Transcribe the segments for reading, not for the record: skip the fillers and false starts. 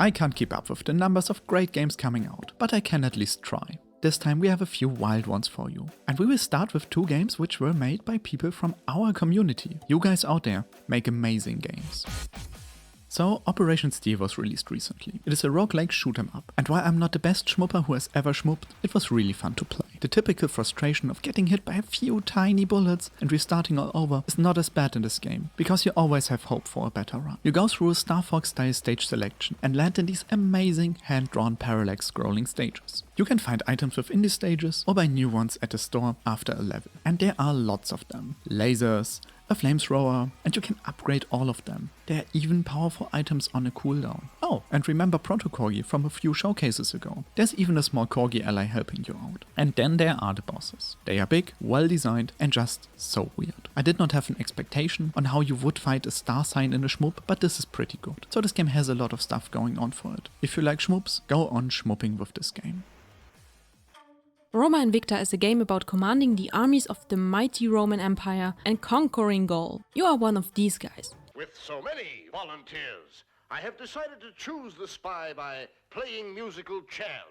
I can't keep up with the numbers of great games coming out, but I can at least try. This time we have a few wild ones for you. And we will start with 2 games which were made by people from our community. You guys out there make amazing games. So, Operation Steel was released recently. It is a roguelike shoot 'em up, and while I'm not the best schmupper who has ever schmupped, it was really fun to play. The typical frustration of getting hit by a few tiny bullets and restarting all over is not as bad in this game, because you always have hope for a better run. You go through a Star Fox style stage selection and land in these amazing hand-drawn parallax scrolling stages. You can find items within these stages or buy new ones at the store after a level, and there are lots of them. Lasers, a flamethrower, and you can upgrade all of them. There are even powerful items on a cooldown. Oh, and remember Proto-Corgi from a few showcases ago. There's even a small Corgi ally helping you out. And then there are the bosses. They are big, well designed, and just so weird. I did not have an expectation on how you would fight a star sign in a shmup, but this is pretty good. So this game has a lot of stuff going on for it. If you like shmups, go on shmupping with this game. Roma Invicta is a game about commanding the armies of the mighty Roman Empire and conquering Gaul. You are one of these guys. With so many volunteers, I have decided to choose the spy by playing musical chairs.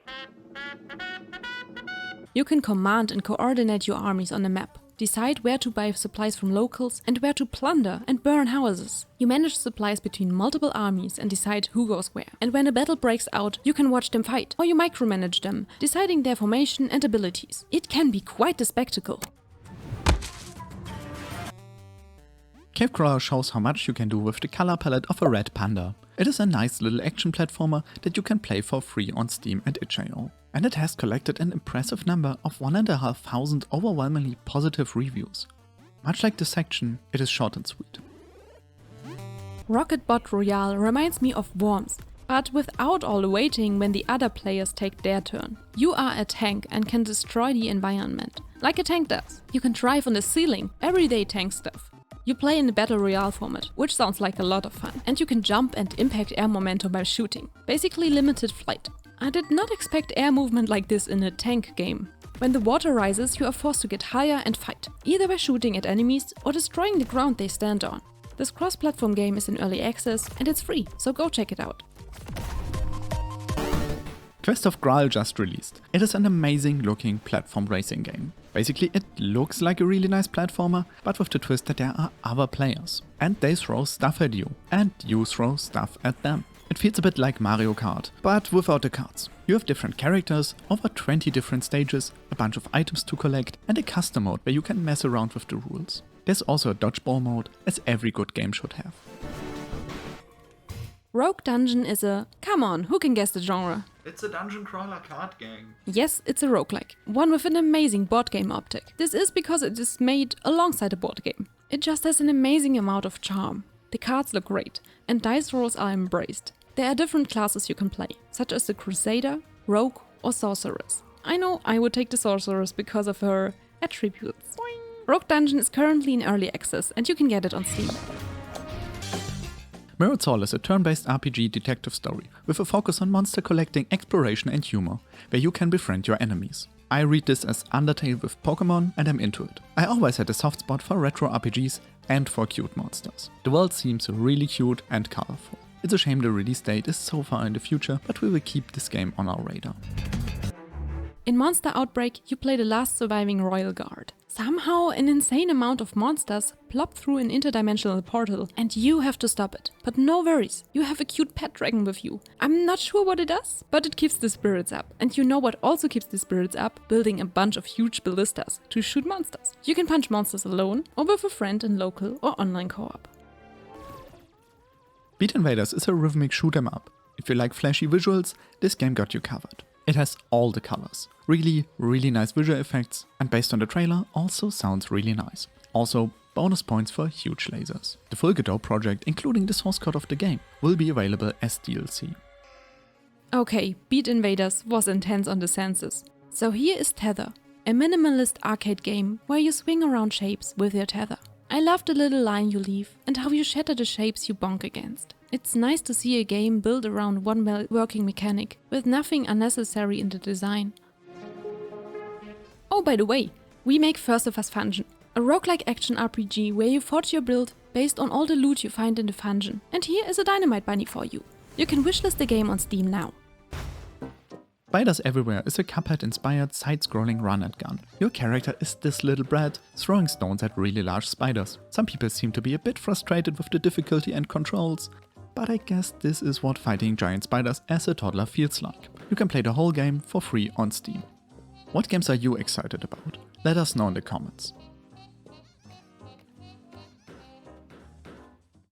You can command and coordinate your armies on a map, decide where to buy supplies from locals and where to plunder and burn houses. You manage supplies between multiple armies and decide who goes where. And when a battle breaks out, you can watch them fight, or you micromanage them, deciding their formation and abilities. It can be quite a spectacle. Cave Crawler shows how much you can do with the color palette of a red panda. It is a nice little action platformer that you can play for free on Steam and itch.io. And it has collected an impressive number of 1,500 overwhelmingly positive reviews. Much like this section, it is short and sweet. Rocket Bot Royale reminds me of Worms, but without all the waiting when the other players take their turn. You are a tank and can destroy the environment, like a tank does. You can drive on the ceiling, everyday tank stuff. You play in the Battle Royale format, which sounds like a lot of fun, and you can jump and impact air momentum by shooting. Basically limited flight. I did not expect air movement like this in a tank game. When the water rises, you are forced to get higher and fight, either by shooting at enemies or destroying the ground they stand on. This cross-platform game is in early access and it's free, so go check it out. Quest of Graal just released. It is an amazing looking platform racing game. Basically it looks like a really nice platformer, but with the twist that there are other players. And they throw stuff at you, and you throw stuff at them. It feels a bit like Mario Kart, but without the cards. You have different characters, over 20 different stages, a bunch of items to collect, and a custom mode where you can mess around with the rules. There's also a dodgeball mode, as every good game should have. Rogue Dungeon is a... come on, who can guess the genre? It's a dungeon crawler card game. Yes, it's a roguelike, one with an amazing board game optic. This is because it is made alongside a board game. It just has an amazing amount of charm. The cards look great, and dice rolls are embraced. There are different classes you can play, such as the Crusader, Rogue or Sorceress. I know I would take the Sorceress because of her attributes. Boing. Rogue Dungeon is currently in early access and you can get it on Steam. Mirrored Soul is a turn-based RPG detective story with a focus on monster collecting, exploration and humor, where you can befriend your enemies. I read this as Undertale with Pokemon and I'm into it. I always had a soft spot for retro RPGs and for cute monsters. The world seems really cute and colorful. It's a shame the release date is so far in the future, but we will keep this game on our radar. In Monster Outbreak, you play the last surviving Royal Guard. Somehow, an insane amount of monsters plop through an interdimensional portal and you have to stop it. But no worries, you have a cute pet dragon with you. I'm not sure what it does, but it keeps the spirits up. And you know what also keeps the spirits up? Building a bunch of huge ballistas to shoot monsters. You can punch monsters alone or with a friend in local or online co-op. Beat Invaders is a rhythmic shoot 'em up. If you like flashy visuals, this game got you covered. It has all the colors, really nice visual effects, and based on the trailer also sounds really nice. Also, bonus points for huge lasers. The full Godot project, including the source code of the game, will be available as DLC. Okay, Beat Invaders was intense on the senses. So here is Tether, a minimalist arcade game where you swing around shapes with your tether. I love the little line you leave and how you shatter the shapes you bonk against. It's nice to see a game built around one working mechanic, with nothing unnecessary in the design. Oh, by the way, we make First of Us Fungeon, a roguelike action RPG where you forge your build based on all the loot you find in the fungeon. And here is a dynamite bunny for you. You can wishlist the game on Steam now. Spiders Everywhere is a Cuphead-inspired side-scrolling run-and-gun. Your character is this little brat, throwing stones at really large spiders. Some people seem to be a bit frustrated with the difficulty and controls, but I guess this is what fighting giant spiders as a toddler feels like. You can play the whole game for free on Steam. What games are you excited about? Let us know in the comments.